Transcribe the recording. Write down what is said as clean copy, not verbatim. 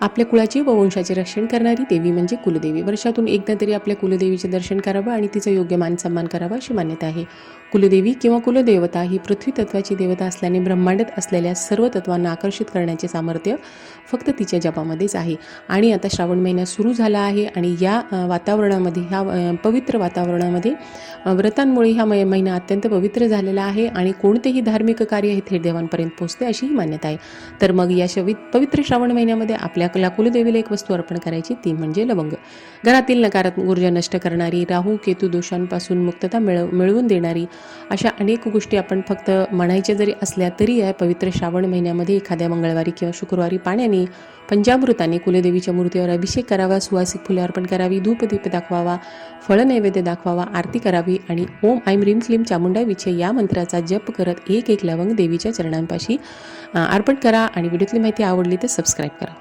आपल्या कुळाची व वंशाचे रक्षण करणारी देवी म्हणजे कुलदेवी. वर्षातून एकदा तरी आपल्या कुलदेवीचे दर्शन करावं आणि तिचा योग्य मान सन्मान करावा अशी मान्यता आहे. कुलदेवी किंवा कुलदेवता ही पृथ्वी तत्वाची देवता असल्याने ब्रह्मांडात असलेल्या सर्व तत्वांना आकर्षित करण्याचे सामर्थ्य फक्त तिच्या जपामध्येच आहे. आणि आता श्रावण महिना सुरू झाला आहे आणि या वातावरणामध्ये ह्या पवित्र वातावरणामध्ये व्रतांमुळे ह्या महिना अत्यंत पवित्र झालेला आहे आणि कोणतेही धार्मिक कार्य हे थेट देवांपर्यंत पोहोचते अशी ही मान्यता आहे. तर मग या पवित्र श्रावण महिन्यामध्ये आपल्या कुलदेवीला एक वस्तू अर्पण करायची, ती म्हणजे लवंग. घरातील नकारात्मक ऊर्जा नष्ट करणारी, राहू केतू दोषांपासून मुक्तता मिळवून देणारी अशा अनेक गोष्टी आपण फक्त म्हणायच्या जरी असल्या तरी या पवित्र श्रावण महिन्यामध्ये एखाद्या मंगळवारी किंवा शुक्रवारी पाण्याने पंचामृताने कुलदेवीच्या मूर्तीवर अभिषेक करावा, सुवासिक फुले अर्पण करावी, धूपदीप दाखवावा, फळ नैवेद्य दाखवावा, आरती करावी आणि ओम ऐं ह्रीं क्लीं चामुंडा विचे या मंत्राचा जप करत एक लवंग देवीच्या चरणांपाशी अर्पण करा. आणि व्हिडिओतली माहिती आवडली तर सबस्क्राईब करा.